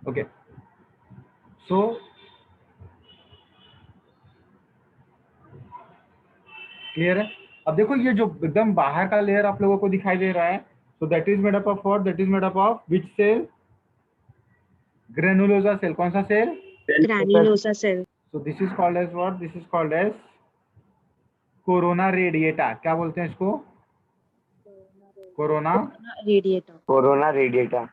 Okay, so clear है। अब देखो ये जो एकदम बाहर का लेयर आप लोगों को दिखाई दे रहा है, so that is made up of what, that is made up of which cell, granulosa cell. कौन सा cell? Granulosa cell. So this is called as what, this is called as corona radiata. क्या बोलते हैं इसको? Corona radiator. Corona radiata.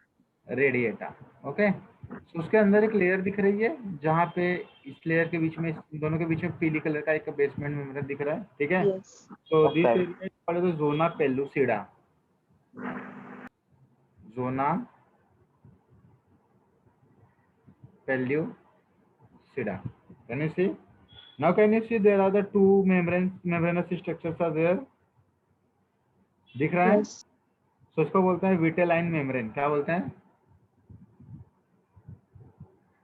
Radiata. Okay, so उसके अंदर एक layer दिख रही है, जहाँ पे इस लेयर के बीच में, इन दोनों के बीच में पीली कलर का एक बेसमेंट मेम्ब्रेन दिख रहा है, ठीक है। यस। तो this area is called as zona pellucida, zona pellucida. Can you see? Now can you see there are the two membranous structures are there, दिख रहा है। यस। सो इसको बोलते हैं विटेलाइन मेम्ब्रेन। क्या बोलते हैं?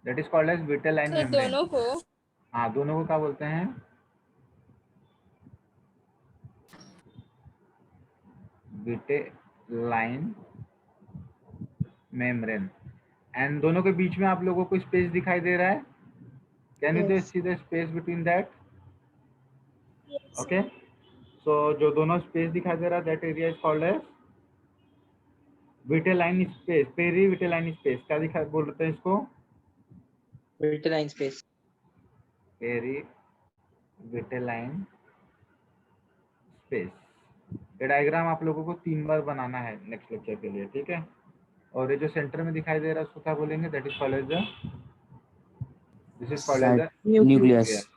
That is called as vitelline membrane. दोनों को, हाँ, दोनों को क्या बोलते हैं? Vitelline membrane. एंड दोनों के बीच में आप लोगों को स्पेस दिखाई दे रहा है। Can you Yes. See the space between that? Okay, so जो दोनों स्पेस दिखाई दे रहा है, that area is called as vitelline space, perivitelline space. क्या दिखा बोलते हैं इसको? Vitelline space. Perivitelline space. ये डायग्राम आप लोगों को 3 बार बनाना है नेक्स्ट लेक्चर के लिए, ठीक है। और ये जो सेंटर में दिखाई दे रहा है उसको क्या बोलेंगे? That is called as the, this is called as the nucleus.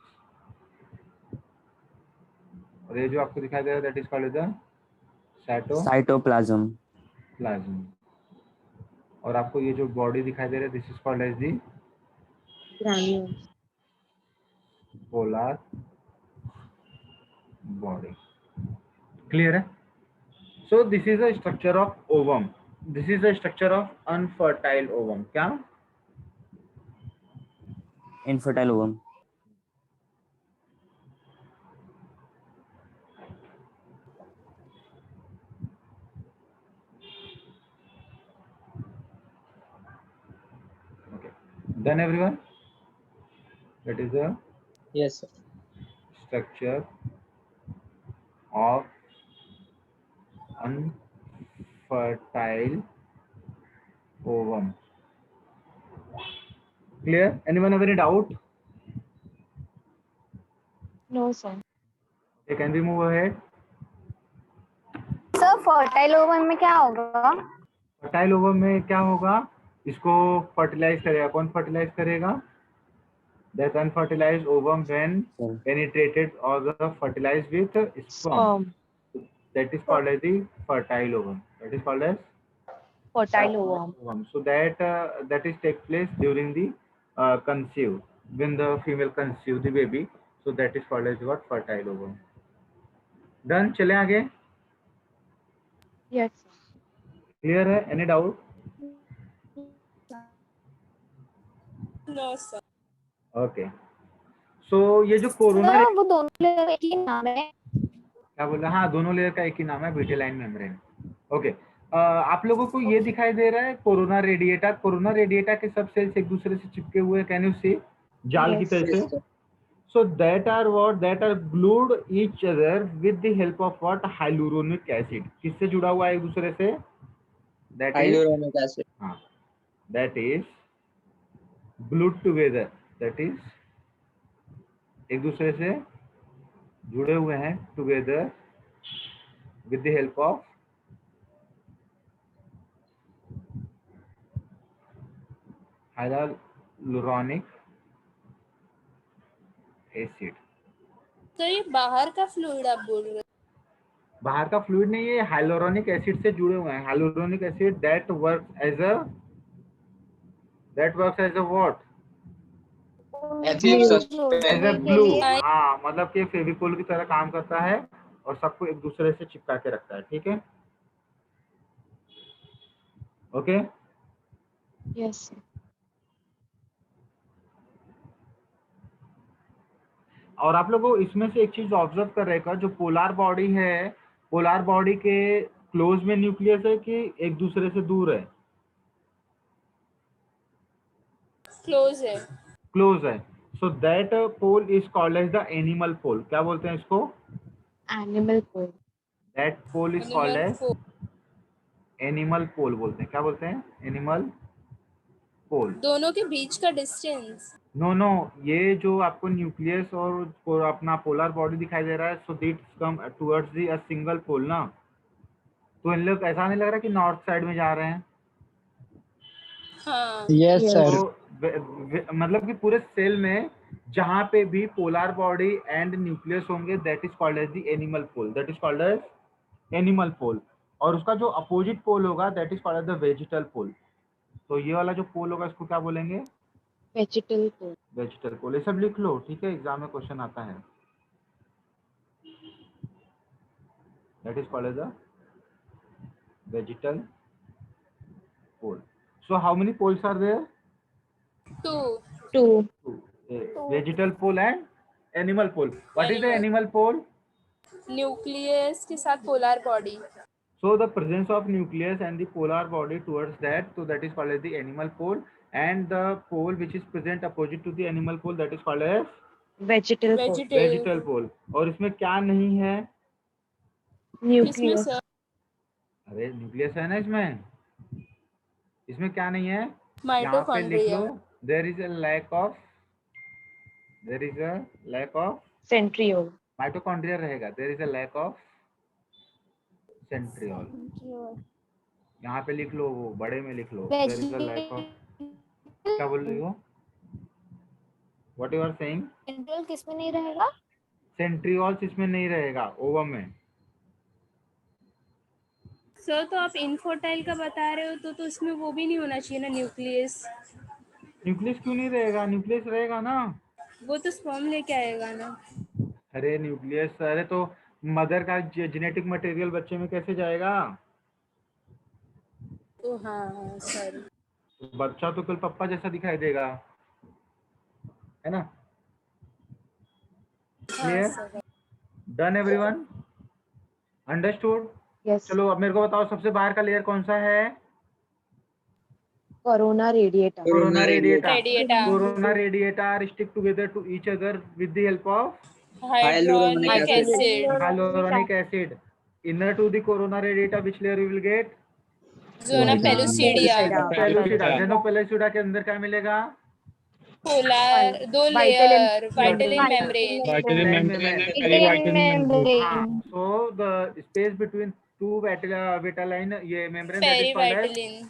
और ये जो आपको दिखाई दे रहा है, that is called as the cytoplasm. Plasm. और आपको ये जो बॉडी दिखाई दे रहा है, this is called as the granules. Polar body. Clear है? So this is the structure of ovum, this is the structure of unfertile ovum. क्या? Infertile ovum. Done everyone? That is the yes sir. structure of unfertile ovum. Clear? Anyone have any doubt? No, sir. Okay, can we move ahead? Sir fertile oven में क्या होगा? Fertile ovum में क्या होगा? इसको fertilise करेगा। कौन fertilise करेगा? That unfertilized ovum when penetrated or the fertilized with sperm. That is called as the fertile ovum. That is called as Fertile ovum. So that is take place during the conceive, when the female conceive the baby. So that is called as what? Fertile ovum. Done? चले आगे? Yes, sir. Clear है? Any doubt? no sir. Okay. So ये जो corona, sir वो दोनों layer एक ही नाम है? क्या बोल रहा है? हाँ, दोनों लेयर का एक ही नाम है, विटेलाइन मेम्ब्रेन। ओके, आप लोगों को ये दिखाई दे रहा है कोरोना रेडिएटा। कोरोना रेडिएटा के सब सेल्स एक दूसरे से चिपके हुए हैं। कैन यू सी? जाल की तरह से। So that are what? That are glued each other with the help of what? Hyaluronic acid. किससे जुड़ा हुआ है एक दूसरे से? That is, hyaluronic acid. हाँ, that is glued together. That is एक दूसरे से जुड़े हुए हैं, together with the help of hyaluronic acid. तो ये बाहर का फ्लूइड आप बोल रहे हो? बाहर का फ्लूइड नहीं, ये हाइलोरोनिक एसिड से जुड़े हुए हैं। Hyaluronic acid that works as a what? As a glue. हाँ, मतलब कि फेविकोल की तरह काम करता है और सबको एक दूसरे से चिपका के रखता है, ठीक है। Okay, Yes, sir. और आप लोगों को इसमें से एक चीज ऑब्जर्व कर रहेगा, जो पोलर बॉडी है, पोलर बॉडी के क्लोज में न्यूक्लियस है कि एक दूसरे से दूर है? क्लोज है। क्लोज है, so that pole is called as the animal pole. क्या बोलते हैं इसको? Animal pole. That pole is called animal as for. Animal pole बोलते हैं। क्या बोलते हैं? Animal pole. दोनों के बीच का डिस्टेंस। नो नो, ये जो आपको न्यूक्लियस और अपना पोलर बॉडी दिखाई दे रहा है, सो दिट कम towards the a single pole ना, तो इन लोग ऐसा नहीं लग रहा कि नॉर्थ साइड में जा रहे हैं? हाँ। Yes, Yes. sir. तो मतलब कि पूरे सेल में जहां पे भी पोलर बॉडी एंड न्यूक्लियस होंगे, that is called as the animal pole. That is called as animal pole. और उसका जो अपोजिट पोल होगा, that is called as the vegetal pole. तो ये वाला जो पोल होगा, इसको क्या बोलेंगे? Vegetal pole. वेजिटल पोल। ये सब लिख लो, ठीक है, एग्जाम में क्वेश्चन आता है। That is called as the vegetal pole. So how many poles are there? 2 Two. Vegetal pole and animal pole. What is the Animal. Animal pole? Nucleus के साथ polar body. So the presence of nucleus and the polar body towards that, so that is called as the animal pole, and the pole which is present opposite to the animal pole, that is called as Vegetal pole. Vegetal. vegetal pole। और इसमें क्या नहीं है? इसमें Nucleus. Sir अरे nucleus है ना इसमें। इसमें क्या नहीं है? यहाँ पे लिख mitochondria. Low, there is a lack of Centriole. mitochondria रहेगा, there is a lack of centriole। यहाँ पे लिख लो, वो बड़े में लिख लो, there is a lack of। क्या बोल रही हो? What you are saying? Centriole किसमें नहीं रहेगा? सेंट्रियोल्स इसमें नहीं रहेगा, ओवम में। सर तो आप इनफर्टाइल का बता रहे हो, तो उसमें वो भी नहीं होना चाहिए ना, न्यूक्लियस। न्यूक्लियस क्यों नहीं रहेगा? न्यूक्लियस रहेगा ना। वो तो स्पर्म लेके आएगा ना। अरे न्यूक्लियस, अरे तो मदर का जेनेटिक मटेरियल बच्चे में कैसे जाएगा? तो हाँ सर। बच्चा तो कल पप्पा जैसा दिखाई देगा, है ना? हाँ clear? Sir. Done everyone? Understood? Yes. चलो अब मेरे को बताओ, सबसे बाहर का लेयर कौन सा है? Corona radiata. Corona radiata. Radiata. Corona radiata stick together to each other with the help of hyaluronic acid. hyaluronic acid। Inner to the corona radiata, which layer you will get? Zona pellucida. Pellucida. Zona pellucida के अंदर क्या मिलेगा? Polar 2 Vital layer. in- vitelline membrane. Vitamin membrane. So the space between two vitelline ये membrane, that is called as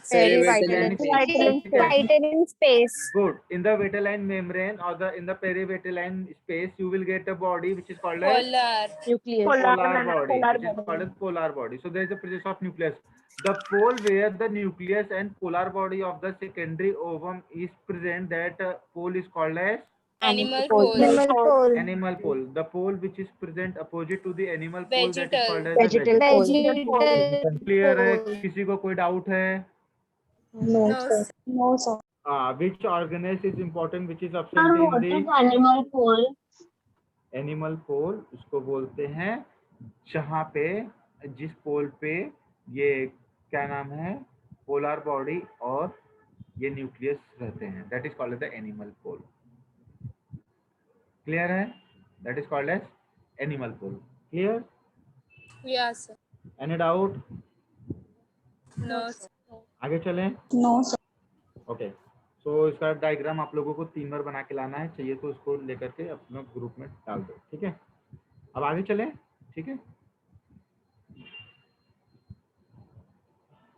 पेरीवाइटलिन। Perivitamin. Vitamin space. good. In the vitelline membrane or in the perivitelline space, you will get a body which is called as polar. Nucleus. polar body, which is called as polar body. So there is a presence of nucleus. The pole where the nucleus and polar body of the secondary ovum is present, that pole is called as animal pole. Pole. Animal pole. animal pole. The pole which is present opposite to the animal pole, that is Vegetal. called as the Vegetal vegetal। pole. Vegetal Clear है? pole. किसी को कोई doubt है? No, No, sir. No, sir. Which organelle is important, which is absent in the animal pole? Animal pole? उसको बोलते हैं जहाँ पे, जिस पोल पे ये क्या नाम है, पोलर बॉडी और ये न्यूक्लियस रहते हैं, that is called as the animal pole. Clear है? That is called as animal pole. Clear? Yes. Any doubt? No. आगे चलें? No, sir. ओके, सो इसका डायग्राम आप लोगों को 3 बार बना के लाना है, चाहिए तो उसको लेकर के अपने ग्रुप में डाल दो, ठीक है? अब आगे चलें, ठीक है?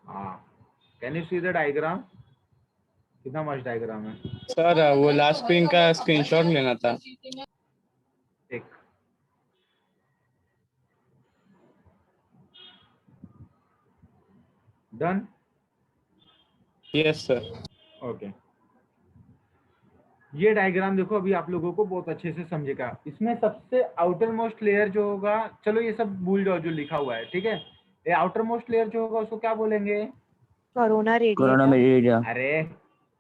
हाँ, can you see the diagram? कितना मस्त डायग्राम है सर वो लास्ट स्क्रीन का स्क्रीनशॉट लेना था। एक। डन? Yes sir. ओके, ये डायग्राम देखो, अभी आप लोगों को बहुत अच्छे से समझेगा। इसमें सबसे आउटर मोस्ट लेयर जो होगा, चलो ये सब भूल जाओ जो लिखा हुआ है, ठीक है? ये आउटर मोस्ट लेयर जो होगा उसको क्या बोलेंगे? Corona radiata. कोरोना मेडिएटा। अरे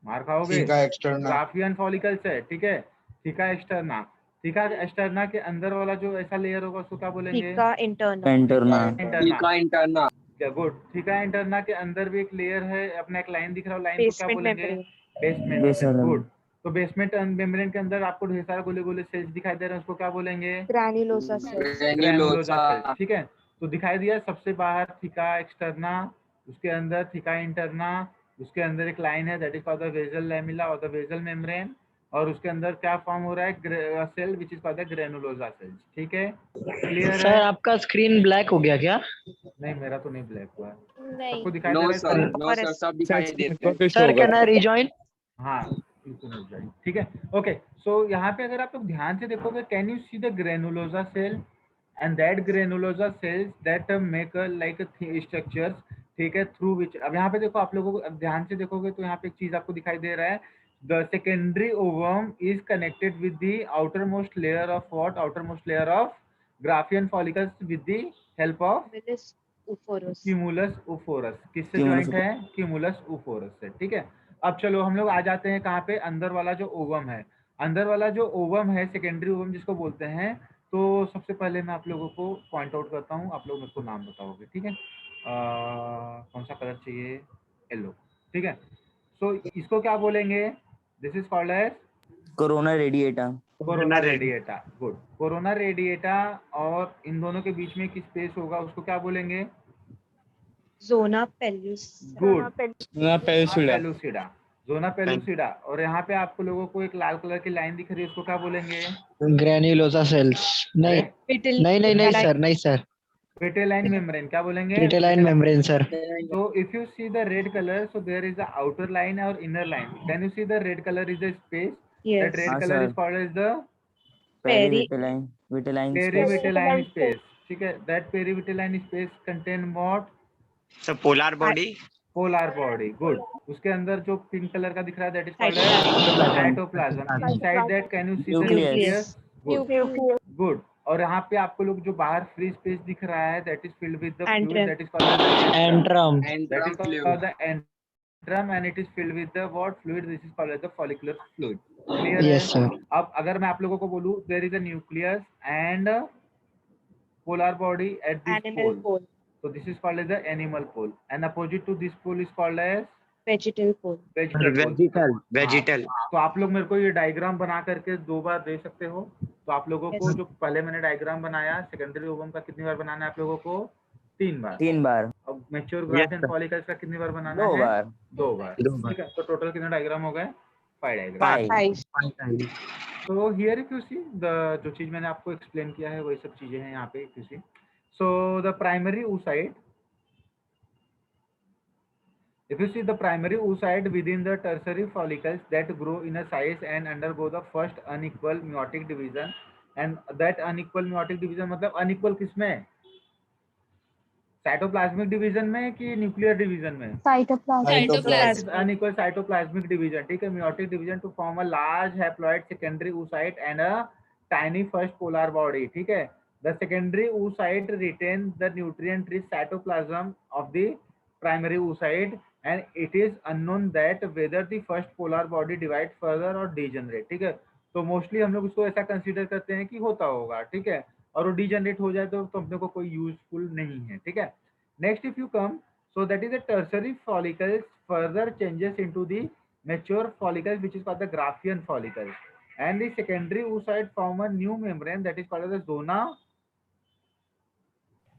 मार खाओगे। ग्राफियन फॉलिकल्स है, ठीक है? Theca externa. थीका एक्सटर्ना के अंदर वाला जो ऐसा लेयर होगा उसको क्या बोलेंगे? Theca interna. Interna. Interna. Interna. क्या गुड। थीका इंटरना के अंदर भी एक लेयर है, अपना एक लाइन दिख रहा है, लाइन को क्या Basement बोलेंगे? membrane. बेसमेंट। Basement. गुड। तो बेसमेंट मेम्ब्रेन के अंदर आपको ढेर सारे गोले गोले सेल्स दिखाई दे रहे हैं, उसको क्या बोलेंगे? Granulosa sales. ग्रैनुलोसा सेल्स, ठीक है। तो दिखाई दिया सबसे बाहर थीका एक्सटर्ना, उसके अंदर थीका इंटरना, उसके अंदर एक लाइन है that is called the basal lamella और द बेसल मेम्ब्रेन, और उसके अंदर क्या फॉर्म हो रहा है? Cell which is called the granulosa cells, ठीक है। क्लियर सर है? आपका स्क्रीन ब्लैक हो गया क्या? नहीं, मेरा तो नहीं ब्लैक हुआ है, नहीं सबको दिखाई दे नो रहा है सर, इसका? नो सर, सब दिखाई देते हैं। Sir can I rejoin? हाँ, बिल्कुल मिल जाएगी, ठीक है। ओके, सो यहाँ पे अगर आप लोग ध्यान से देखोगे, can you see the granulosa cell and that granulosa cells that make like structures, ठीक है, थ्रू विच, अब यहाँ पे देखो आप लोगों को, अब ध्यान से देखोगे तो यहाँ पे एक चीज आपको दिखाई दे रहा है, the secondary ovum is connected with the outer most layer of what? Outer most layer of graafian follicles with the help of Cumulus oophorus. Cumulus oophorus. किससे Cumulus ज्वाइंट है? क्यूमुलस ओफोरस से, ठीक है। अब चलो हम लोग आ जाते हैं कहाँ पे? अंदर वाला जो ओवम है, अंदर वाला जो ओवम है, सेकेंडरी ओवम जिसको बोलते हैं। तो सबसे पहले मैं आप लोगों को पॉइंट आउट करता हूँ, आप लोग मेरे को नाम बताओगे, ठीक है। कौन सा कलर चाहिए? येलो, ठीक है। सो इसको क्या बोलेंगे? This is called as corona radiata. Corona radiata, good. Corona radiata और इन दोनों के बीच में एक स्पेस होगा, उसको क्या बोलेंगे? Zona pellucid. गुड, ना पेलुसिडा। Pellucida, zona pellucida. और यहाँ पे आपको लोगों को एक लाल कलर की लाइन दिख रही है, उसको क्या बोलेंगे? Granulosa cells. नहीं Petal. नहीं नहीं नहीं सर, नहीं सर, पेटेलाइन मेम्ब्रेन, क्या बोलेंगे? Vitelline membrane sir. So if you see the red color, so there is the outer line or inner line. Can you see the red color is the space? Yes. That red हाँ, color sir. is called as the पेरीविटालाइन विटालाइन perivitaline space. ठीक है, that perivitaline space contain what? So polar body. Polar body, good. उसके अंदर जो pink colour का दिख रहा है that is called as cytoplasm. Inside that can you see the Nucleus. nucleus? Good, good. और यहाँ पे आपको लोग जो बाहर फ्री स्पेस दिख रहा है that is filled with the fluid Antrum. that is called as the antrum. that is called the antrum and it is filled with the what fluid? This is called as the follicular fluid. Clear है? Yes sir. अब अगर मैं आप लोगों को बोलूँ there is a nucleus and polar body at this Animal pole. pole. So this is called as the animal pole and opposite to this pole is called as Vegetal pole. vegetal pole. Vegetal. Vegetal. तो आप लोग मेरे को ये diagram बना करके 2 बार दे सकते हो। तो आप लोगों को Yes. जो पहले मैंने डायग्राम बनाया सेकेंडरी ओवम का कितनी बार बनाना है आप लोगों को? 3 बार। 3 बार। अब मैच्योर ग्राफियन फॉलिकल्स का कितनी बार बनाना 2 है? बार। 2 बार, ठीक है। तो टोटल कितने डायग्राम हो गए? 5 डायग्राम। 5। तो here if you see the जो चीज मैंने आपको एक्सप्लेन किया है वही सब चीजें हैं यहाँ पे, if you see. So the primary oocyte, if you see the primary oocyte within the tertiary follicles that grow in a size and undergo the first unequal meiotic division, and that unequal meiotic division मतलब unequal किसमें? Cytoplasmic division में कि nuclear division में? Cytoplasm. Unequal cytoplasmic division, ठीक है, meiotic division to form a large haploid secondary oocyte and a tiny first polar body, ठीक है। The secondary oocyte retains the nutrient rich cytoplasm of the primary oocyte and it is unknown that whether the first polar body divides further or degenerate, ठीक है। तो mostly हम लोग उसको ऐसा consider करते हैं कि होता होगा, ठीक है, और वो डिजेनरेट हो जाए तो अपने को कोई यूजफुल नहीं है, ठीक है। Next if you come, so that is the tertiary follicles further changes into the mature follicles which is called the Graafian follicles, and the secondary oocyte form a new membrane that is called as the zona,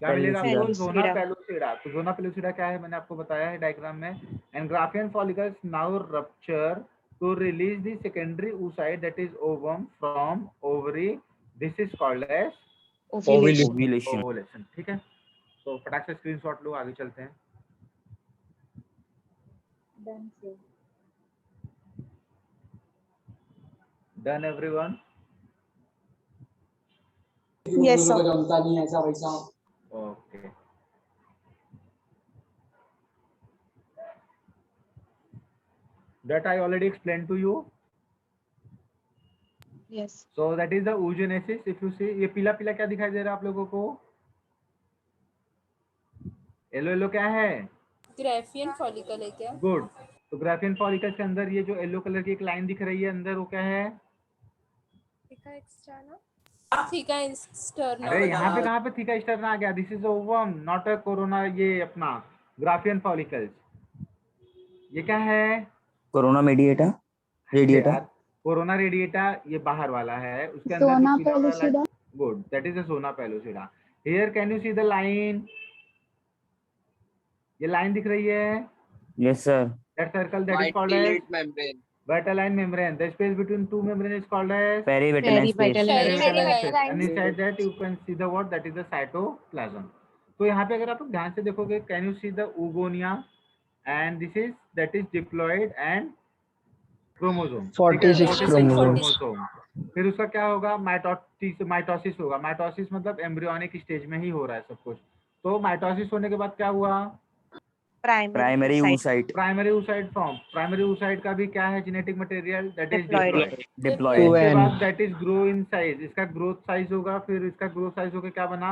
क्या मिलेगा आपको? Pellucida. Zona pellucida. तो zona pellucida क्या है मैंने आपको बताया है डायग्राम में। And graafian follicles now rupture to release the secondary oocyte that is ovum from ovary. This is called as ovulation. ovulation, ठीक है। तो फटाक से स्क्रीनशॉट लो, आगे चलते हैं। Done everyone? Yes, sir. Okay. That I already explained to you. Yes. So that is the oogenesis. If you see, ये पीला पीला क्या दिखाई दे रहा है आप लोगों को? येलो येलो क्या है? ग्राफियन फॉलिकल है क्या? गुड। तो ग्राफियन फॉलिकल के अंदर ये जो येलो कलर की एक लाइन दिख रही है अंदर, वो क्या है? Theca externa. Theca interna. अरे यहाँ पे कहाँ पे थीका एक्सटर्ना आ गया? This is ovum, not a corona, ये अपना ग्राफियन फॉलिकल्स। ये क्या है? Corona radiata. कोरोना रेडिएटा ये बाहर वाला है, उसके अंदर Zona जो पीला वाला pellucida. Good, that is the zona pellucida. Here can you see the line? ये लाइन दिख रही है, Yes, sir. that circle that is called as Vitellate membrane. vitelline membrane. The space between two membrane is called as Perivitelline space. Perivitelline. perivitelline Perivitelline. space. And inside that you can see the what, that is the cytoplasm. तो यहाँ पे अगर आप लोग ध्यान से देखोगे, can you see the oogonia, and this is that is diploid and chromosome. 46 chromosome. फिर उसका क्या होगा, माइटोसिस होगा. माइटोसिस मतलब एम्ब्रियोनिक स्टेज में ही हो रहा है सब कुछ. तो माइटोसिस होने के बाद क्या हुआ, Primary oocyte. Primary oocyte form. Primary oocyte का भी क्या है genetic material, that is Diploid. Diploid. Diploid. उसके 2N. बाद that is grow in size. इसका ग्रोथ साइज होगा, फिर इसका ग्रोथ साइज होकर क्या बना,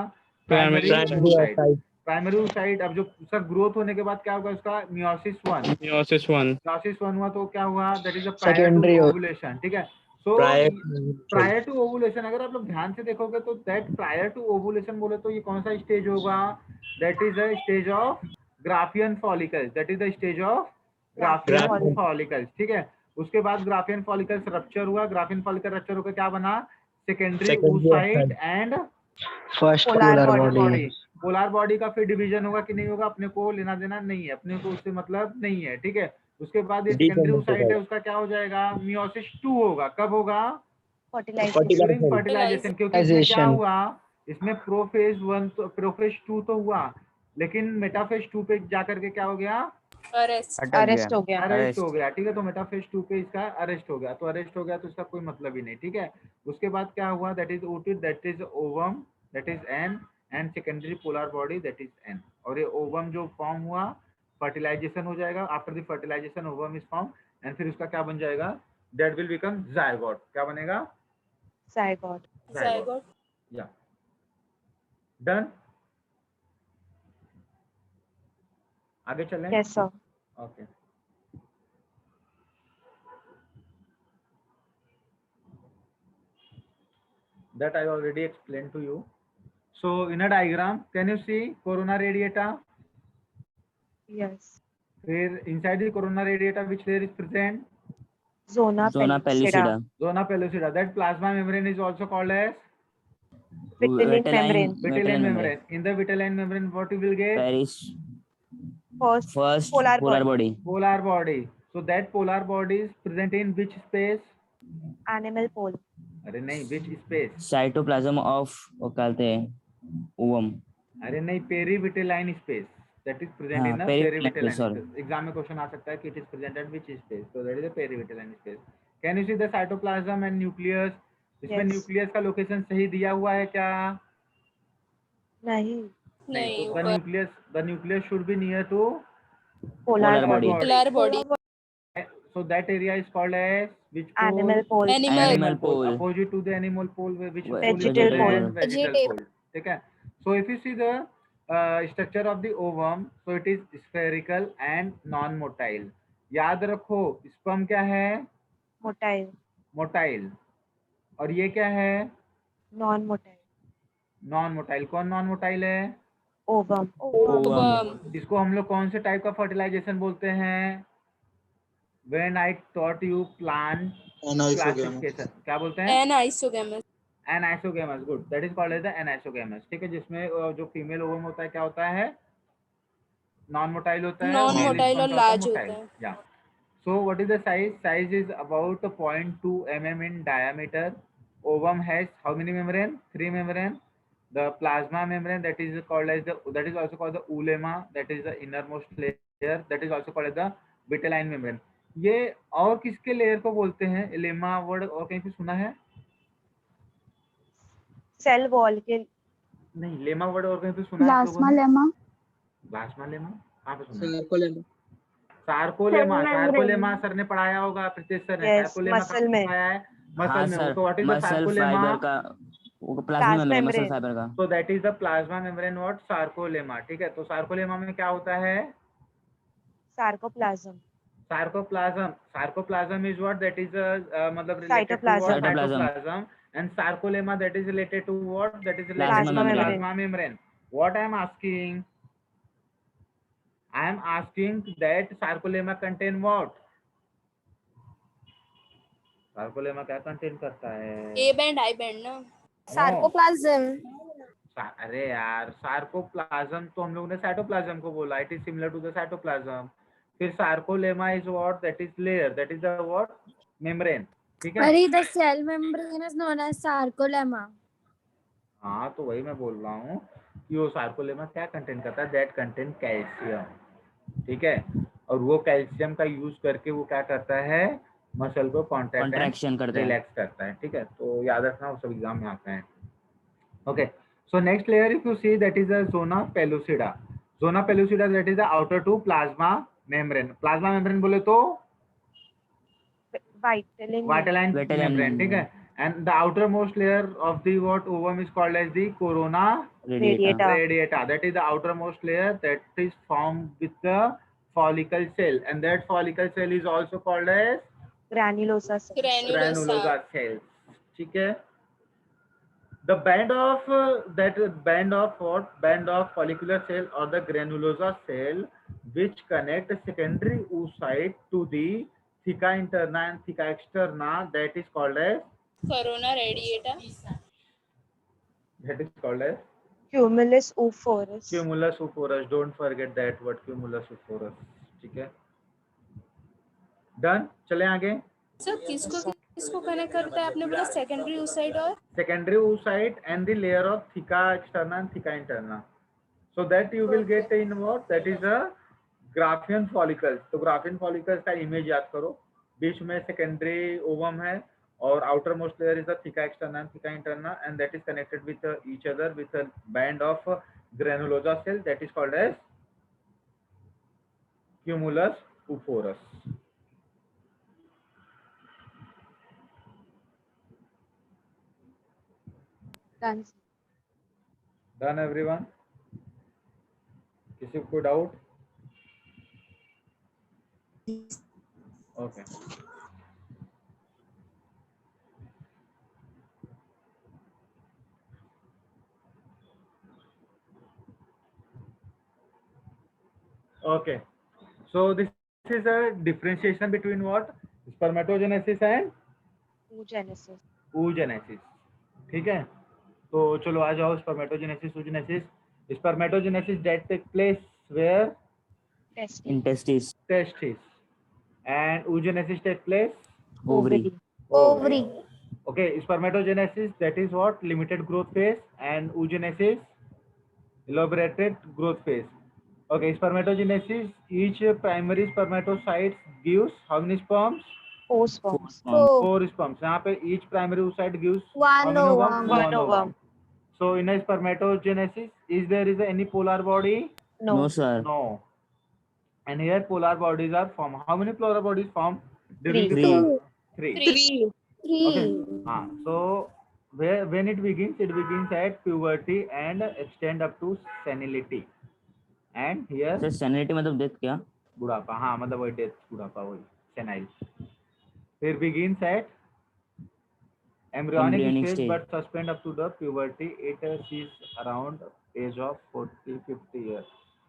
primary Primary oocyte. Primary oocyte. अब जो उसका ग्रोथ होने के बाद क्या होगा, उसका मियोसिस 1. Meiosis 1. मियोसिस 1 हुआ तो क्या हुआ, that is prior Secondary to ovulation. ठीक है. सो प्रायर टू ओवुलेशन अगर आप लोग ध्यान से देखोगे तो दैट प्रायर टू ओवुलेशन बोले तो ये कौन सा स्टेज होगा, that is the stage of graafian follicles. That is the stage of graafian follicles. ठीक है. उसके बाद ग्राफियन फॉलिकल्स रप्चर हुआ. ग्राफियन फॉलिकल रप्चर होकर क्या बना, secondary oocyte and first Polar polar body. Body. Polar body का फिर डिवीजन होगा कि नहीं होगा, अपने को लेना देना नहीं है, अपने को उससे मतलब नहीं है. ठीक है. उसके बाद ये सेकेंडरी oocyte है, उसका क्या हो जाएगा, मियोसिस 2 होगा. कब होगा, Fertilization. During fertilisation. क्योंकि इसमें क्या Fertilization. हुआ, इसमें प्रोफेज 1 तो प्रोफेज 2 तो हुआ, लेकिन मेटाफेज 2 पे जाकर के क्या हो गया, अरेस्ट. अटक Arrest गया. हो गया. अरेस्ट हो गया. ठीक है. तो मेटाफेज 2 पे इसका अरेस्ट हो गया. तो अरेस्ट हो गया तो इसका कोई मतलब ही नहीं. ठीक है. उसके बाद क्या हुआ, that is ootid, that is ovum, that is N, and secondary polar body that is N. और ये ओवम जो फॉर्म हुआ, फर्टिलाइजेशन हो जाएगा. After the fertilisation ovum is form, and फिर उसका क्या बन जाएगा, दैट विल बिकम जायगोट. क्या बनेगा, Zygote. Zygote. या डन. आगे चलें. Yes, sir. Okay. That I already explained to you. So in a diagram, can you see corona radiata? Yes. Where inside the corona radiata, which layer is present? Zona Zona pellucida. pellucida. Zona pellucida. That plasma membrane is also called as Vitelline membrane. vitelline membrane. In the vitelline membrane, what you will get? First Polar polar body. Polar body. So that polar body is present in which space? animal pole. अरे नहीं, which space? Cytoplasm of वो कहते हैं ovum. अरे नहीं, perivitelline space. That is present in perivitelline, perivitelline sorry. Space. Exam में question आ सकता है कि it is present at which space. तो that is the perivitelline space. Can you see the cytoplasm and nucleus? इसमें Yes. Nucleus का location सही दिया हुआ है क्या? नहीं. नहीं, the nucleus should be near to Polar Polar body. body. polar body. so that area is called as which pole? Animal pole. Animal pole. Opposite to the animal pole, which pole is Vegetal present? pole. Vegetal pole. ठीक है. So if you see the structure of the ovum, so it is spherical and non-motile. याद रखो, sperm क्या है, Motile. Motile, और ये क्या है, Non-motile. Non motile. कौन नॉन मोटाइल है, Ovum. Ovum. इसको हम लोग कौन से टाइप का फर्टिलाइजेशन बोलते हैं? When I taught you plant classification, क्या बोलते हैं? Anisogamous. Anisogamous. Good. That is called as the anisogamous. ठीक है. जिसमें जो फीमेल ओवम होता है क्या होता है, नॉन मोटाइल होता है. Non-motile और large होता है. या. So what is the size? Size is about 0.2 mm in diameter. Ovum has how many membrane? 3 membrane. The plasma membrane, that is called as that is also called the ulema. That is the innermost layer. That is also called as the vitelline membrane. ये और किसके layer को बोलते हैं? Lemma word और कहीं पे सुना है? Cell wall के. नहीं, लेमा वर्ड और कहीं पे सुना है? Plasma lemma. प्लाज्मा लेमा कहाँ पे सुना है? Sarcolemma. Sarcolemma. Cell membrane. Sarcolemma sir ने पढ़ाया होगा, प्रीतेश सर ने. Yes, सार्कोलेमा muscle में. पढ़ाया है, हाँ मसल में. सर. तो what is the Muscle sarcolemma? fiber का वो plasma membrane, muscle membrane. Fibre का. So that is the plasma membrane, what? Sarcolemma. ठीक है. तो सार्कोलेमा में क्या होता है? Sarcoplasm. Sarcoplasm is what? That is मतलब related to what? Cytoplasm. Cytoplasm. And sarcolemma, that is related to what? That is related Plasma to membrane. plasma membrane. What I am asking? I am asking that sarcolemma contain what? Sarcolemma क्या contain करता है? A band I band ना। Sarcoplasm. अरे यार, sarcoplasm तो हम लोगों ने साइटोप्लाज्म को बोला, it is similar to the cytoplasm. फिर sarcolemma is what? That is layer, that is the what? Membrane, ठीक है। the cell membrane is known as sarcolemma. हाँ, तो वही मैं बोल रहा हूँ कि वो सार्कोलेमा क्या कंटेन करता है? दैट कंटेन कैल्शियम, ठीक है। और वो कैल्शियम का यूज करके वो क्या करता है? मसल को Contraction करता है। रिलैक्स करता है, ठीक है। तो याद रखना, वो सब एग्जाम में आता है। Okay, so next layer if you see that is the zona pellucida. Zona pellucida that is the outer to plasma membrane. Plasma membrane बोले तो Vitelline. वाइटेलाइन Vitelline मेम्ब्रेन, ठीक है। And the outermost layer of the what ovum is called as the corona Radiata. radiata. That is the outermost layer that is formed with the follicle cell, and that follicle cell is also called as Granulosa cell. granulosa cells, ठीक है। The band of that band of what? Band of follicular cell or the granulosa cell which connect secondary oocyte to the theca interna and theca externa, that is called as corona radiata. that is called as Cumulus oophorus. cumulus oophorus. Don't forget that word, cumulus oophorus, ठीक है। Done, चले आगे। Sir किसको connect करता है? आपने बोला secondary oocyte और secondary oocyte and the layer of theca externa and theca interna, so that you will get in what? That is a Graafian follicles. तो Graafian follicles का इमेज याद करो। बीच में secondary ovum है और outermost layer is the theca externa and theca interna, and that is connected with each other with a band of granulosa cell, that is called as cumulus oophorus. Done. Done everyone? किसी को कोई doubt? Okay. Okay, so this is a differentiation between what? Spermatogenesis and Oogenesis. oogenesis, ठीक है। तो चलो आ जाओ, spermatogenesis, oogenesis. Spermatogenesis that take place where? Testes. In testes. Testes. And oogenesis take place? Ovary. Ovary. Okay, spermatogenesis that is what? Limited growth phase, and oogenesis elaborated growth phase. Okay, spermatogenesis, each primary spermatocyte gives how many sperms? 4 sperms. 4 sperms. यहाँ पे each primary oocyte gives how many ovum? 1 ovum. So in a spermatogenesis, is there any polar body? No. No, sir. No. And here polar bodies are formed. How many polar bodies form during the Three. Three. 3. Okay. So when it begins at puberty and extend up to senility. And here sir senility मतलब death क्या? बुढ़ापा, हाँ मतलब वही death, बुढ़ापा वही senile. फिर begins at embryonic stage but suspend up to the puberty. It is around age of 40-50 years.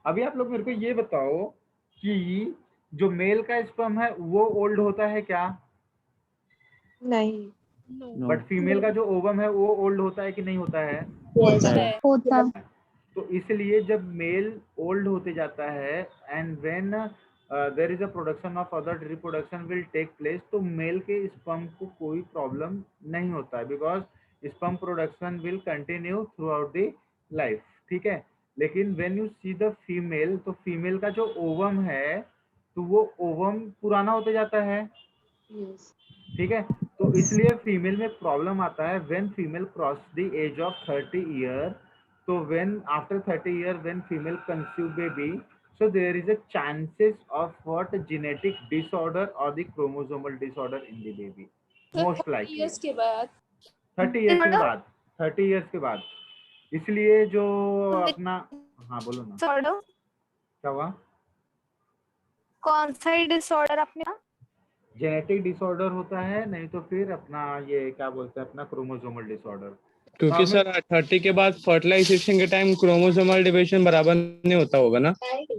अभी आप लोग मेरे को ये बताओ कि जो मेल का स्पर्म है वो ओल्ड होता है क्या? नहीं. No. बट फीमेल का जो ओवम है वो ओल्ड होता है कि नहीं होता है? होता। तो इसलिए जब मेल ओल्ड होते जाता है and when there is a production of other reproduction will take place, तो मेल के स्पर्म को कोई प्रॉब्लम नहीं होता है, because sperm production will continue throughout the life, ठीक है। लेकिन when you see the female, तो फीमेल का जो ओवम है तो वो ओवम पुराना होते जाता है, Yes. ठीक है। तो इसलिए फीमेल में प्रॉब्लम आता है when female cross the age of 30 year. So when after 30 years, when female conceive baby, so there is a chances of what? Genetic disorder or the chromosomal disorder in the baby, most likely. years के बाद 30 years के बाद, 30 years के बाद। इसलिए जो अपना, हाँ बोलो ना डिसऑर्डर क्या हुआ? कौन सा डिसऑर्डर अपने? जेनेटिक डिसऑर्डर होता है, नहीं तो फिर अपना ये क्या बोलते हैं, अपना क्रोमोसोमल डिसऑर्डर। क्योंकि सर 30 के बाद फर्टिलाइजेशन के टाइम क्रोमोसोमल डिवीजन बराबर नहीं होता होगा ना?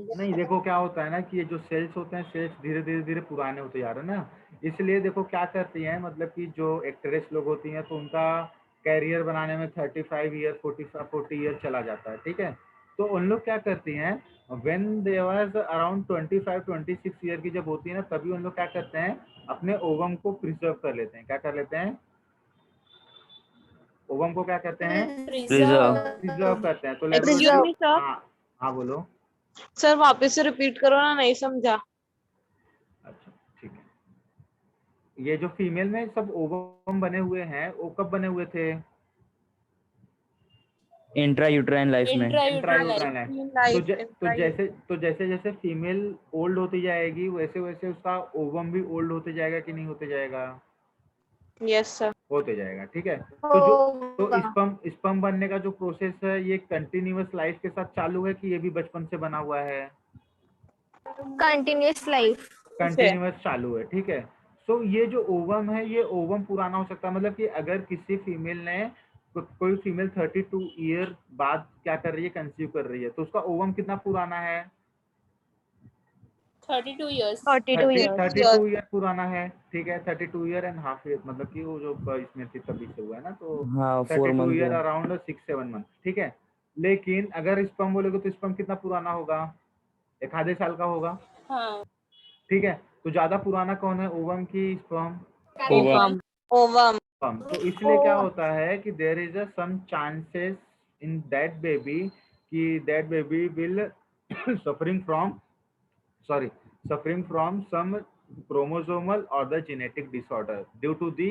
नहीं, देखो क्या होता है ना कि ये जो सेल्स होते हैं, सेल्स धीरे धीरे धीरे पुराने होते जा रहे हैं ना, इसलिए देखो क्या करती हैं, मतलब कि जो एक्ट्रेस लोग होती हैं तो उनका कैरियर बनाने में 35 ईयर 40 ईयर चला जाता है, ठीक है। तो उन लोग क्या करती हैं, when they was around 25-26 year की जब होती है ना, तभी उन लोग क्या करते हैं, अपने ओवम को प्रिजर्व कर लेते हैं। क्या कर लेते हैं? ओवम को क्या कहते हैं? प्रिजर्व। प्रिजर्व करते हैं। तो Excuse लेबोरेटरी, me, sir. हाँ हाँ बोलो। सर वापस से रिपीट करो ना, नहीं समझा। अच्छा ठीक है। ये जो फीमेल में सब ओवम बने हुए हैं, वो कब बने हुए थे? इंट्रा यूट्राइन लाइफ में। इंट्रायूट्राइन है। तो जैसे जैसे फीमेल ओल्ड होती जाएगी, वैसे वैसे उसका ओवम भी ओल्ड होते जाएगा कि नहीं होते जाएगा? Yes sir. होते जाएगा, ठीक है। तो स्पर्म बनने का जो प्रोसेस है, ये कंटिन्यूअस लाइफ के साथ चालू है कि ये भी बचपन से बना हुआ है? Continuous life. कंटिन्यूअस चालू है, ठीक है। सो ये जो ओवम है, ये ओवम पुराना हो सकता है, मतलब कि अगर किसी फीमेल ने कोई फीमेल 32 ईयर बाद क्या कर रही है, कंसीव कर रही है, तो उसका ओवम कितना पुराना है? 32 years. 32 years. 32 ईयर पुराना है, ठीक है। 32 ईयर एंड हाफ ईयर, मतलब कि वो जो इसमें थी तभी से हुआ है ना, तो हाँ 4 32 मंथ ईयर अराउंड 6-7 मंथ, ठीक है। लेकिन अगर स्पर्म बोलोगे तो स्पर्म कितना पुराना होगा? एक आधे साल का होगा, हाँ. ठीक है। तो ज्यादा पुराना कौन है, ओवम की स्पर्म? ओवम। ओवम। तो इसलिए क्या होता है कि there is some chances in that baby कि that baby will suffering from some chromosomal और the genetic disorder due to the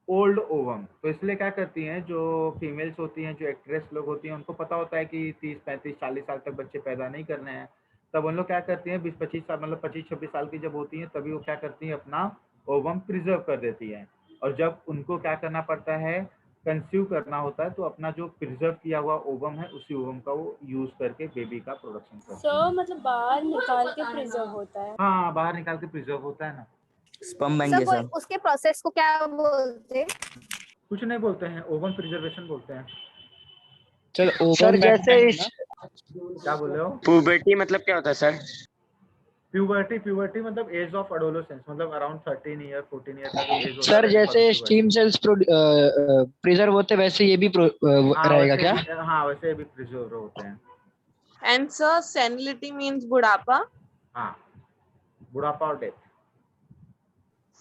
old ovum. तो इसलिए क्या करती हैं, जो फीमेल्स होती हैं, जो एक्ट्रेस लोग होती हैं, उनको पता होता है कि 30-35-40 साल तक बच्चे पैदा नहीं करने हैं, तब उन लोग क्या करती हैं, 20-25 साल, मतलब 25-26 साल की जब होती हैं, तभी वो क्या करती हैं, अपना ओवम प्रिजर्व कर देती हैं। और जब उनको क्या करना पड़ता है, कंसीव करना होता है, तो अपना जो प्रिजर्व किया हुआ ओवम है, उसी ओवम का वो यूज करके बेबी का प्रोडक्शन करते So हैं। मतलब बाहर निकाल के प्रिजर्व होता है. हाँ, बाहर निकाल के प्रिजर्व होता है ना। स्पर्म बैंक जैसा। उसके प्रोसेस को क्या बोलते हैं? कुछ नहीं बोलते हैं, ओवम प्रिजर्वेशन बोलते हैं। सर सर ओवम जैसे क्या बोल रहे हो? पुबर्टी मतलब क्या होता है सर? प्यूबर्टी मतलब एज ऑफ एडोलेसेंस, मतलब अराउंड 13 ईयर 14 ईयर का जो एज होता सर है, जैसे puberty। स्टीम सेल्स प्रिजर्व होते वैसे ये भी हाँ, रहेगा वैसे क्या? भी, हाँ वैसे भी प्रिजर्व होते हैं। एंड सर सेनिलिटी मींस बुढ़ापा। हाँ, बुढ़ापा और डेथ।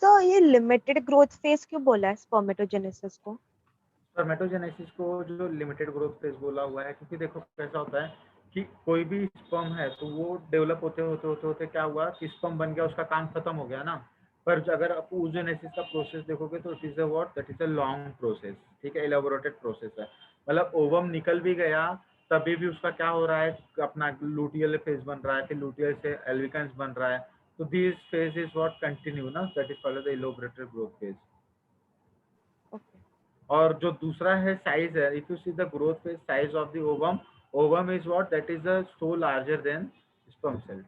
तो ये लिमिटेड ग्रोथ फेज क्यों बोला है स्पर्मेटोजेनेसिस को? स्पर्मेटोजेनेसिस को जो लिमिटेड ग्रोथ फेज बोला हुआ है, क्योंकि देखो कैसा होता है कि कोई भी स्पर्म है तो वो डेवलप होते क्या हुआ कि स्पर्म बन गया, उसका काम खत्म हो गया ना। पर अगर आप oogenesis का प्रोसेस देखोगे तो it is a what, that is a long process, ठीक है, एलैबोरेटेड प्रोसेस है। मतलब ओवम निकल भी गया, तभी भी उसका क्या हो रहा है, अपना लूटियल फेज बन रहा है, फिर लूटियल से एल्विकन्स बन रहा है। तो this phase is what continue ना, that is called the elaborated growth phase. और जो दूसरा है साइज है, if you see the growth phase size of the ovum is what, that is so larger than sperm cells.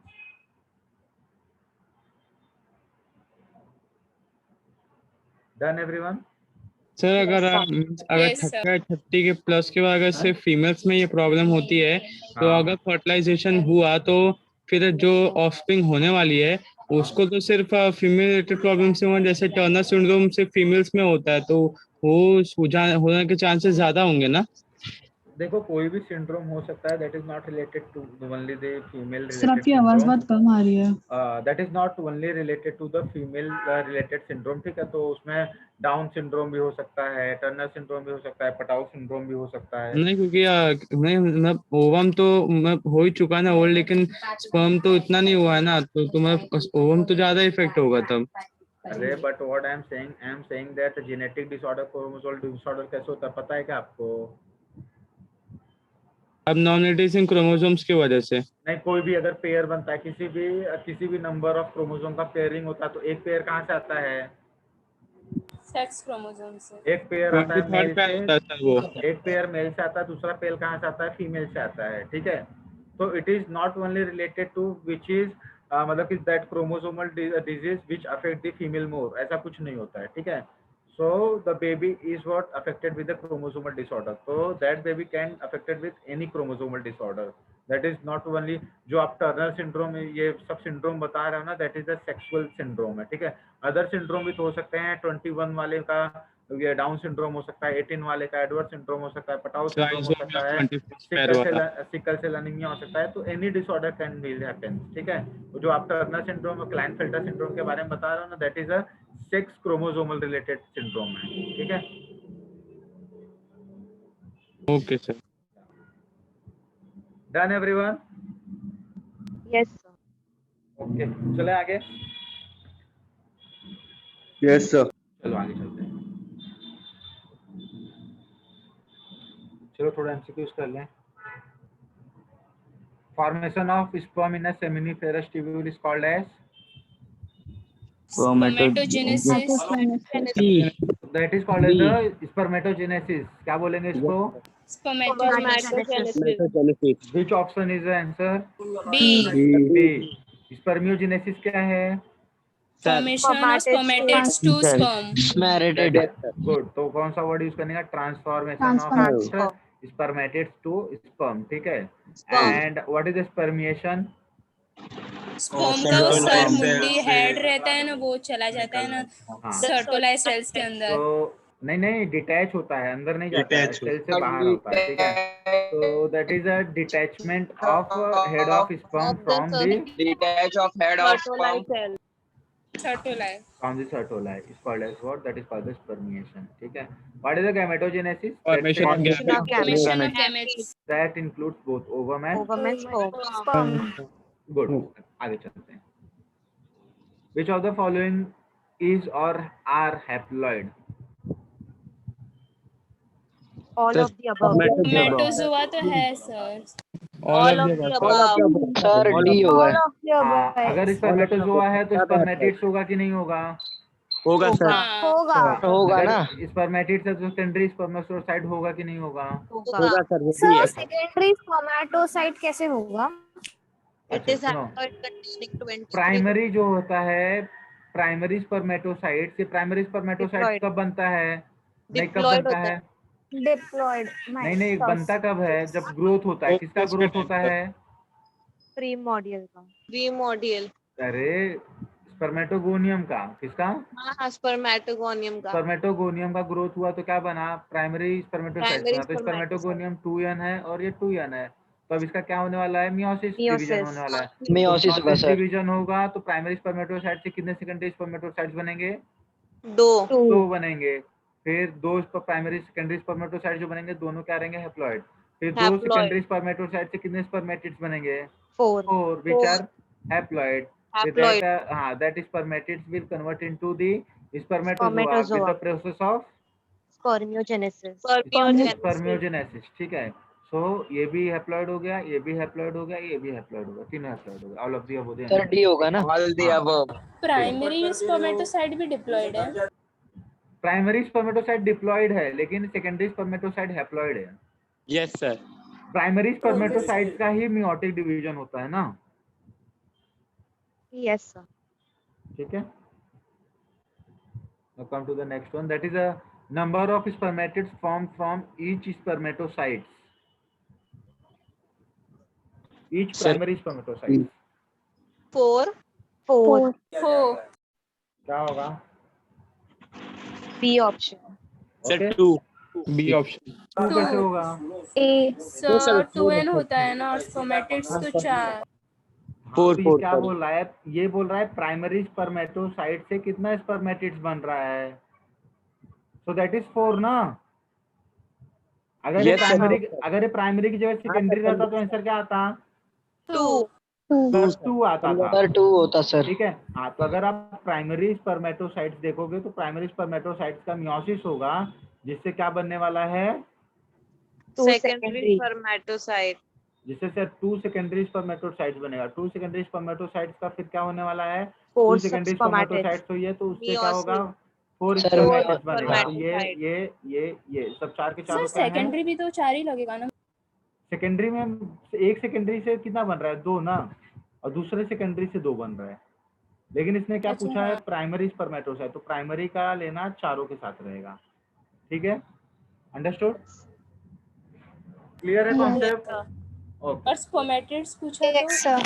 Done everyone? Sir अगर Yes, sir. 30 के plus के बाद अगर सिर्फ फीमेल्स में ये प्रॉब्लम होती है, तो हाँ। अगर फर्टिलाइजेशन हुआ तो फिर जो ऑफस्प्रिंग होने वाली है उसको तो सिर्फ फीमेल रिलेटेड प्रॉब्लम से हुआ, जैसे टर्नर सिंड्रोम सिर्फ फीमेल्स में होता है, तो वो होने के चांसेस ज्यादा होंगे ना? देखो कोई भी सिंड्रोम हो सकता है, that is not related to only the female sir आपकी आवाज बहुत कम आ रही है। That is not only related to the female related syndrome, ठीक है। तो उसमें डाउन सिंड्रोम भी हो सकता है, टर्नर सिंड्रोम भी हो सकता है, पटाउ सिंड्रोम भी हो सकता है। नहीं, क्योंकि नहीं मतलब ओवम तो हो ही चुका है ना ओल्ड, लेकिन स्पर्म तो इतना नहीं हुआ है ना, तो तुम्हें ओवम तो ज्यादा इफेक्ट होगा तब। अरे but what I am saying that genetic disorder, chromosomal disorder कैसे होता है पता है क्या आपको? अब नॉर्मलिटीज इन क्रोमोसोम्स की वजह से। नहीं, कोई भी अगर पेयर बनता है, किसी भी नंबर ऑफ क्रोमोसोम का पेयरिंग होता है, तो एक पेयर कहाँ से आता है? सेक्स क्रोमोसोम से. एक पेयर आता है मेल थर्ड से, होता है सर वो। एक पेयर मेल से आता है, दूसरा पेयर कहाँ से आता है? फीमेल से आता है, ठीक है। तो it is not only related to which is मतलब कि that chromosomal disease which affect the female more, ऐसा कुछ नहीं होता है, ठीक है। So the baby is what affected with the chromosomal disorder, so that baby can affected with any chromosomal disorder, that is not only जो आप Turner syndrome ये सब सिंड्रोम बता रहे हो ना, that is the sexual syndrome है, ठीक है। अदर सिंड्रोम भी तो हो सकते हैं, 21 वाले का ये डाउन सिंड्रोम हो सकता है, 18 वाले का एडवर्ड सिंड्रोम हो सकता है, पटाउ सिंड्रोम हो सकता है, सिकल सेल एनीमिया हो सकता है, तो any disorder can be happen, ठीक है। जो आप टर्नर सिंड्रोम और क्लाइनफेल्टर सिंड्रोम के बारे में बता रहे हो ना, that is a sex chromosomal related syndrome है, ठीक है। Okay sir. Done everyone? Yes sir. Okay, चले आगे। Yes sir. चलो आगे चलते हैं। चलो थोड़ा एमसीक्यूज कर लें। Formation of sperm in a seminiferous tubule is called as Spermatogenesis. That is called as the spermatogenesis. क्या बोलेंगे इसको? Spermatogenesis. Which option is the answer? B. B. Spermiogenesis क्या है? Formation of spermatids to sperm. Good. तो कौन सा word use करने का? Transformation of spermatids to sperm, ठीक है। And what is spermiation? Sperm का वो सर मुंडी हेड रहता है ना, वो चला जाता है ना सर्टोलाइ सेल्स के अंदर। तो नहीं डिटैच होता है, अंदर नहीं जाता है, सेल से बाहर होता है, ठीक है। तो that is a detachment of head of sperm from the Detach of head of sperm. सर्टोलाइ। from the certoli is called as what? That is called the spermiation, ठीक है। What is the gametogenesis? Formation of Formation of gametes. That includes both ovum and ovum and sperm. good. आगे चलते हैं। Which of the following is or are haploid? All of the above. Spermatozoa तो है sir. All of the above. Sir D होगा। All of the हाँ, above. अगर spermatozoa है तो स्पर्मेटिड्स होगा कि नहीं होगा? होगा सर। हाँ। होगा होगा ना। स्पर्मेटिड्स है तो सेकेंडरी स्पर्मेटोसाइट होगा कि नहीं होगा? होगा। सर सेकेंडरी स्पर्मेटोसाइट कैसे होगा? प्राइमरी जो होता है, प्राइमरी स्पर्मेटोसाइट से प्राइमरी स्पर्मेटोसाइट Diploid. कब बनता है? नहीं कब Diploid बनता होता है? डिप्लॉयड। नहीं बनता कब है? जब ग्रोथ होता है। किसका ग्रोथ होता है? प्रीमोर्डियल का। प्रीमोर्डियल। अरे स्पर्मेटोगोनियम का। किसका? हाँ स्पर्मेटोगोनियम का। स्पर्मेटोगोनियम का ग्रोथ हुआ तो क्या बना? प्राइमरी स्पर्मेटोसाइट बना। तो स्पर्मेटोगोनियम 2n है और ये 2n है, तो अब इसका क्या होने वाला है? मियोसिस डिवीजन होने वाला है। मियोसिस होगा सर। डिवीजन होगा तो प्राइमरी स्पर्मेटोसाइट से कितने सेकेंडरी स्पर्मेटोसाइट्स बनेंगे? 2। दो बनेंगे। फिर दो प्राइमरी सेकेंडरी स्पर्मेटोसाइट जो बनेंगे दोनों क्या रहेंगे? हैप्लॉइड। फिर दो Haploid. सेकेंडरी स्पर्मेटोसाइट से कितने स्पर्मेटिड्स बनेंगे? 4। 4 which are haploid. With Haploid. that, that spermatids will convert into the spermatozoa with the process of spermiogenesis. spermiogenesis, ठीक है। सो ये भी हैप्लॉइड हो गया, ये भी हैप्लॉइड हो गया, ये भी हैप्लॉइड हो गया, तीनों हैप्लॉइड हो गए। All of the above. Sir D होगा ना। All the above. Primary spermatocyte भी डिप्लॉयड है। प्राइमरी स्पर्मेटोसाइट डिप्लॉयड है लेकिन सेकेंडरी स्पर्मेटोसाइट हैप्लॉइड है। Yes sir. प्राइमरी स्पर्मेटोसाइट का ही मियोटिक डिवीजन होता है ना, यस सर। ठीक है। Now come to the next one, that is a number of spermatids formed from each spermatocyte. Each Sir. primary spermatocyte. 4। 4। क्या होगा? B option. Sir Okay. 2. B option. 2 कैसे होगा? सर 2n होता है ना और स्पर्मेटिड्स तो 4। Four, तो ये four, क्या sorry. बोल रहा है? ये बोल रहा है प्राइमरी स्पर्मेटोसाइट से कितना स्पर्मेटिड्स बन रहा है? सो दैट इज 4 ना। अगर ये Yes, sir. प्राइमरी की जगह सेकेंडरी रहता तो आंसर क्या आता? 2। 2 आता था, सर 2 होता सर। ठीक है। हाँ, तो अगर आप प्राइमरी स्पर्मेटोसाइट्स देखोगे तो प्राइमरी स्पर्मेटोसाइट्स का मियोसिस होगा, जिससे क्या बनने वाला है? Secondary spermatocyte. जिससे सर 2 सेकेंडरी स्पर्मेटोसाइट्स बनेगा। 2 सेकेंडरी स्पर्मेटोसाइट्स का फिर क्या होने वाला है? 4 2 सेकेंडरी स्पर्मेटोसाइट्स हुई है तो उससे क्या होगा? 4 सर, स्पर्मेटिड्स बनेगा। तो spermatocyte. ये सब 4 के 4 सर होता है। सेकेंडरी भी तो 4 ही लगेगा ना। सेकेंडरी में एक सेकेंडरी से कितना बन रहा है? 2 ना, और दूसरे सेकेंडरी से 2 बन रहा है। लेकिन इसने क्या अच्छा, पूछा है? हाँ। प्राइमरी स्पर्मेटोसाइट, तो प्राइमरी का लेना चारों के साथ रहेगा, ठीक है। अंडरस्टूड? क्लियर है कॉन्सेप्ट? ओके और स्पर्मेटिड्स पूछा तो Yes, sir.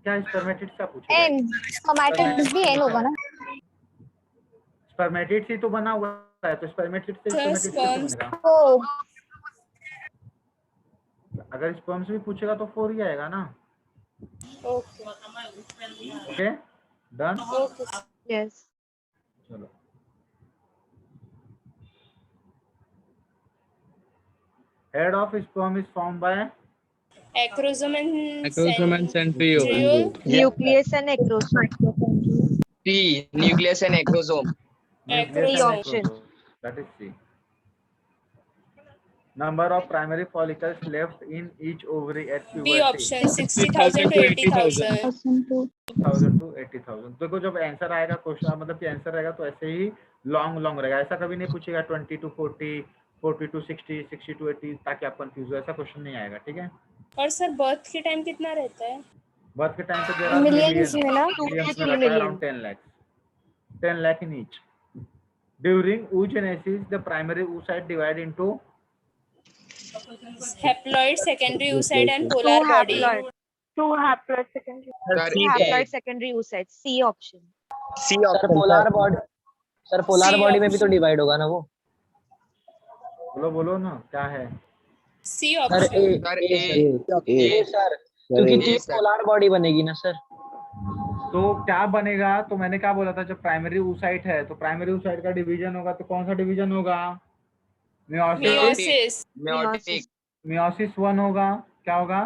क्या स्पर्मेटिड्स का पूछेगा? N. Spermatids भी N होगा ना? स्पर्मेटिड्स ही तो बना हुआ है, तो स्पर्मेटिड्स से Sir, स्पर्मेटिड्स कैसे sperms. बनेगा? Oh, अगर स्पर्म्स भी पूछेगा तो 4 ही आएगा ना। Okay okay done. Okay Yes. चलो head of sperm is form by acrosome and Acrosome and centriole. centriole. Nucleus and acrosome. P. Nucleus and acrosome. nucleus Acrosome. and Option. acrosome. That is C. Number of primary follicles left in each ovary at B puberty. option 60,000 to 80,000. 1000 to 80,000। देखो जब answer आएगा question मतलब कि answer रहेगा तो ऐसे ही long रहेगा, ऐसा कभी नहीं पूछेगा 20 to 40, 40 to 60, 60 to 80 ताकि आप कंफ्यूज हो, ऐसा क्वेश्चन नहीं आएगा। ठीक है, और सर बर्थ के टाइम कितना रहता है? बर्थ के टाइम पे देर आर millions में ना? 2 to 3 में million. Around 10 lakh in each. During oogenesis the primary oocyte divide into Haploid, secondary oocyte and Two polar body. haploid. Two haploid secondary. Sir, Two haploid secondary oocytes. C option. C sir option. Polar body, sir polar C body में भी तो option. Divide होगा ना वो? बोलो ना क्या है? C sir option. ए Sir, ए सर, क्योंकि A, T sir. Polar body बनेगी ना सर। तो क्या बनेगा? तो मैंने क्या बोला था, जब प्राइमरी oocyte है तो प्राइमरी oocyte का डिवीजन होगा तो कौन सा डिवीजन होगा? Meiosis. Meiotic. मियोसिस 1 होगा। क्या होगा?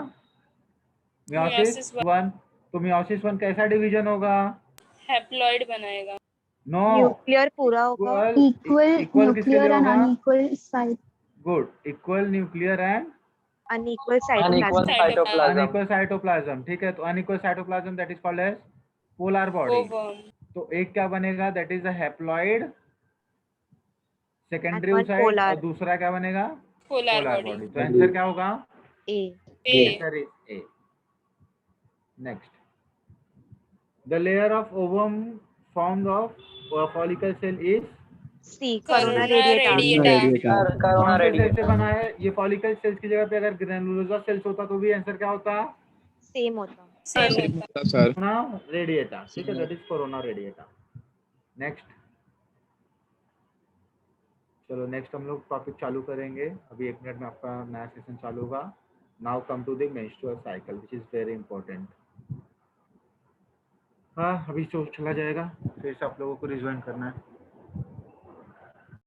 Meiosis Meiosis 1। तो मियोसिस 1 कैसा डिवीजन होगा? Haploid बनाएगा. नो, Nuclear पूरा होगा. इक्वल किसके लिए होगा? unequal site. Good, equal nuclear and Unequal unequal cytoplasm. Cytoplasm. Unequal cytoplasm. ठीक है, तो unequal cytoplasm that is called as polar body. Ovum. तो एक क्या बनेगा? That is a haploid secondary And one oocyte, polar. और दूसरा क्या बनेगा? Polar polar body. बॉडी। तो आंसर क्या होगा? A. A. Answer is A. Next, the layer of ovum formed of follicle cell is C. Corona Corona radiata. radiata. Sir corona कौन से cell से रेडिएट। बना है? ये फॉलिकल सेल्स की जगह पे अगर ग्रेनुलोसा सेल्स होता तो भी आंसर क्या होता? Same होता. Same होता. Sir. Corona radiata. ठीक है, that is corona radiata. Next, चलो नेक्स्ट हम लोग टॉपिक चालू करेंगे। अभी 1 मिनट में आपका नया सेशन चालू होगा। Now come to the menstrual cycle which is very important. हाँ, अभी तो चला जाएगा, फिर से आप लोगों को रिजवाइन करना है।